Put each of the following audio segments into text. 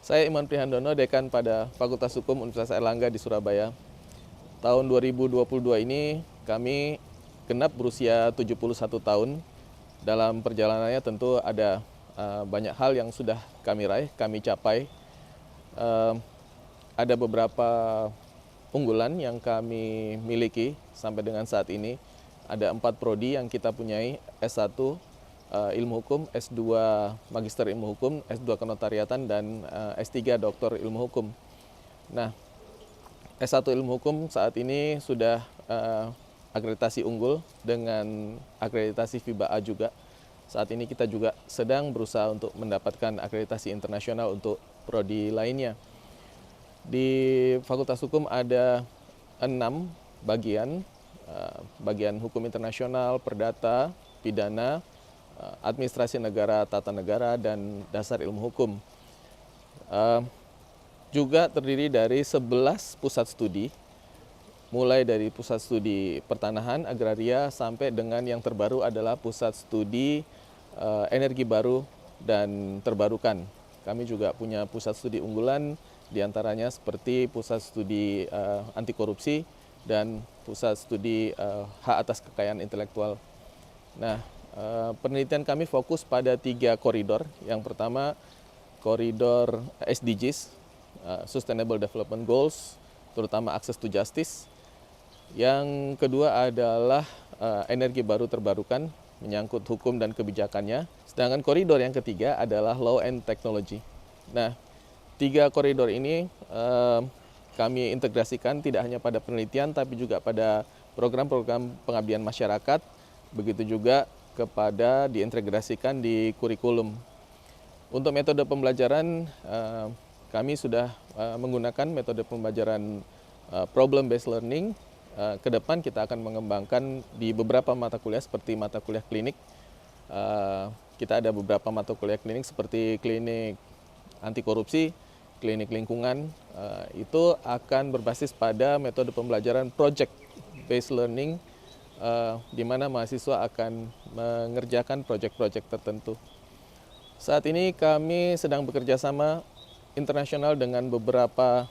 Saya Iman Prihandono, Dekan pada Fakultas Hukum Universitas Airlangga di Surabaya. Tahun 2022 ini kami genap berusia 71 tahun. Dalam perjalanannya tentu ada banyak hal yang sudah kami raih, kami capai. Ada beberapa unggulan yang kami miliki sampai dengan saat ini. Ada 4 prodi yang kita punyai, S1 Ilmu Hukum, S2 Magister Ilmu Hukum, S2 Kenotariatan, dan S3 Doktor Ilmu Hukum. Nah, S1 Ilmu Hukum saat ini sudah akreditasi unggul dengan akreditasi FIBA A juga. Saat ini kita juga sedang berusaha untuk mendapatkan akreditasi internasional untuk prodi lainnya. Di Fakultas Hukum ada 6 bagian, bagian hukum internasional, perdata, pidana, administrasi negara, tata negara, dan dasar ilmu hukum. Juga terdiri dari 11 pusat studi, mulai dari pusat studi pertanahan, agraria, sampai dengan yang terbaru adalah pusat studi energi baru dan terbarukan. Kami juga punya pusat studi unggulan, diantaranya seperti pusat studi anti korupsi dan pusat studi hak atas kekayaan intelektual. Nah, penelitian kami fokus pada 3 koridor. Yang pertama, koridor SDGs, Sustainable Development Goals, terutama Access to Justice. Yang kedua adalah energi baru terbarukan, menyangkut hukum dan kebijakannya. Sedangkan koridor yang ketiga adalah Law and Technology. Nah, 3 koridor ini kami integrasikan tidak hanya pada penelitian, tapi juga pada program-program pengabdian masyarakat, begitu juga kepada diintegrasikan di kurikulum. Untuk metode pembelajaran, kami sudah menggunakan metode pembelajaran problem-based learning. Ke depan kita akan mengembangkan di beberapa mata kuliah seperti mata kuliah klinik. Kita ada beberapa mata kuliah klinik seperti klinik anti korupsi, klinik lingkungan. Itu akan berbasis pada metode pembelajaran project-based learning, di mana mahasiswa akan mengerjakan proyek-proyek tertentu. Saat ini kami sedang bekerja sama internasional dengan beberapa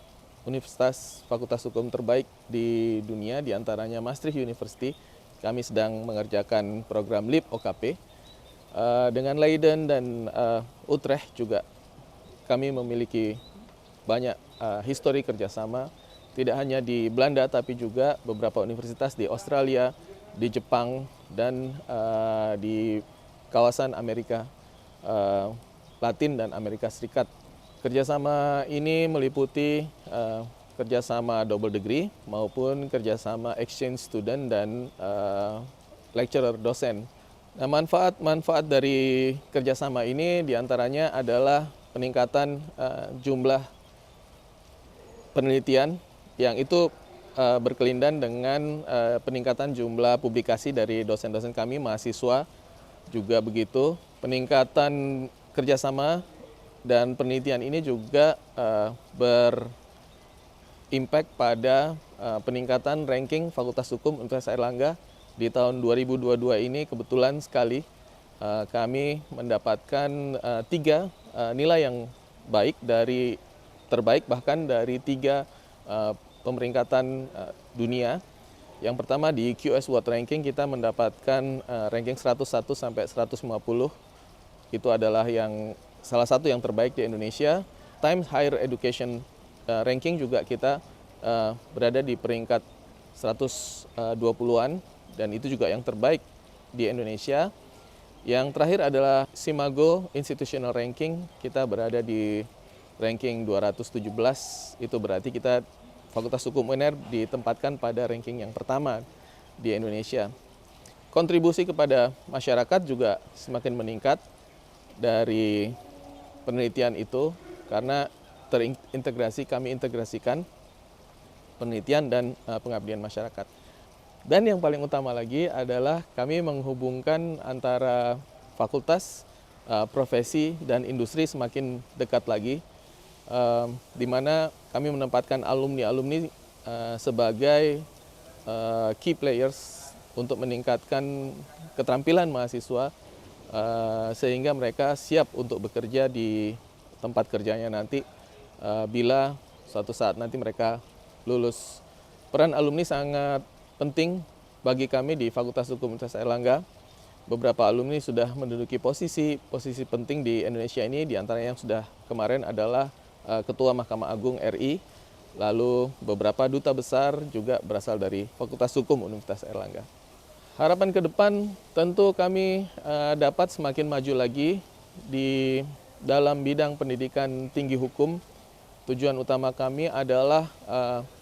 universitas fakultas hukum terbaik di dunia, diantaranya Maastricht University. Kami sedang mengerjakan program LEAP OKP. Dengan Leiden dan Utrecht juga kami memiliki banyak histori kerjasama, tidak hanya di Belanda tapi juga beberapa universitas di Australia, di Jepang, dan di kawasan Amerika Latin dan Amerika Serikat. Kerjasama ini meliputi kerjasama double degree maupun kerjasama exchange student dan lecturer dosen. Nah, manfaat dari kerjasama ini diantaranya adalah peningkatan jumlah penelitian yang itu berkelindan dengan peningkatan jumlah publikasi dari dosen-dosen kami, mahasiswa juga begitu. Peningkatan kerjasama dan penelitian ini juga berimpact pada peningkatan ranking Fakultas Hukum Universitas Airlangga. Di tahun 2022 ini kebetulan sekali kami mendapatkan 3 nilai yang baik, dari terbaik bahkan dari 3 pemeringkatan dunia. Yang pertama di QS World Ranking kita mendapatkan ranking 101 sampai 150. Itu adalah yang salah satu yang terbaik di Indonesia. Times Higher Education Ranking juga kita berada di peringkat 120-an dan itu juga yang terbaik di Indonesia. Yang terakhir adalah Simago Institutional Ranking, kita berada di ranking 217. Itu berarti kita Fakultas Hukum UNR ditempatkan pada ranking yang pertama di Indonesia. Kontribusi kepada masyarakat juga semakin meningkat dari penelitian itu karena kami integrasikan penelitian dan pengabdian masyarakat. Dan yang paling utama lagi adalah kami menghubungkan antara fakultas, profesi, dan industri semakin dekat lagi, di mana kami menempatkan alumni-alumni sebagai key players untuk meningkatkan keterampilan mahasiswa sehingga mereka siap untuk bekerja di tempat kerjanya nanti bila suatu saat nanti mereka lulus. Peran alumni sangat penting bagi kami di Fakultas Hukum Universitas Airlangga. Beberapa alumni sudah menduduki posisi penting di Indonesia ini, di antara yang sudah kemarin adalah Ketua Mahkamah Agung RI, lalu beberapa duta besar juga berasal dari Fakultas Hukum Universitas Airlangga. Harapan ke depan tentu kami dapat semakin maju lagi di dalam bidang pendidikan tinggi hukum. Tujuan utama kami adalah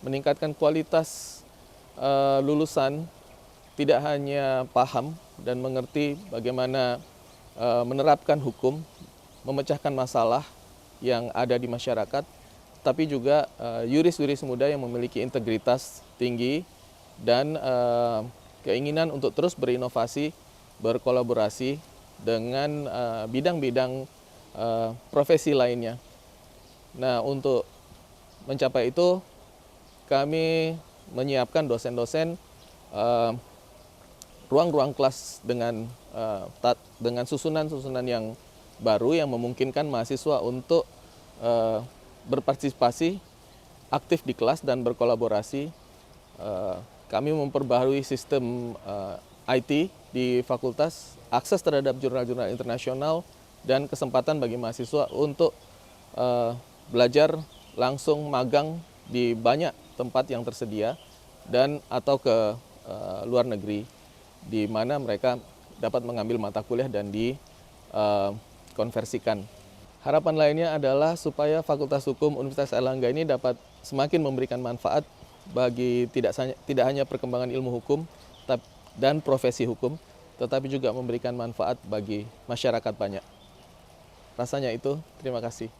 meningkatkan kualitas lulusan, tidak hanya paham dan mengerti bagaimana menerapkan hukum, memecahkan masalah yang ada di masyarakat, tapi juga yuris-yuris muda yang memiliki integritas tinggi dan keinginan untuk terus berinovasi, berkolaborasi dengan bidang-bidang profesi lainnya. Nah, untuk mencapai itu kami menyiapkan dosen-dosen ruang-ruang kelas dengan susunan-susunan yang baru yang memungkinkan mahasiswa untuk berpartisipasi aktif di kelas dan berkolaborasi. Kami memperbaharui sistem IT di fakultas, akses terhadap jurnal-jurnal internasional, dan kesempatan bagi mahasiswa untuk belajar langsung magang di banyak tempat yang tersedia dan atau ke luar negeri, di mana mereka dapat mengambil mata kuliah dan dikonversikan. Harapan lainnya adalah supaya Fakultas Hukum Universitas Airlangga ini dapat semakin memberikan manfaat bagi tidak hanya perkembangan ilmu hukum dan profesi hukum, tetapi juga memberikan manfaat bagi masyarakat banyak. Rasanya itu, terima kasih.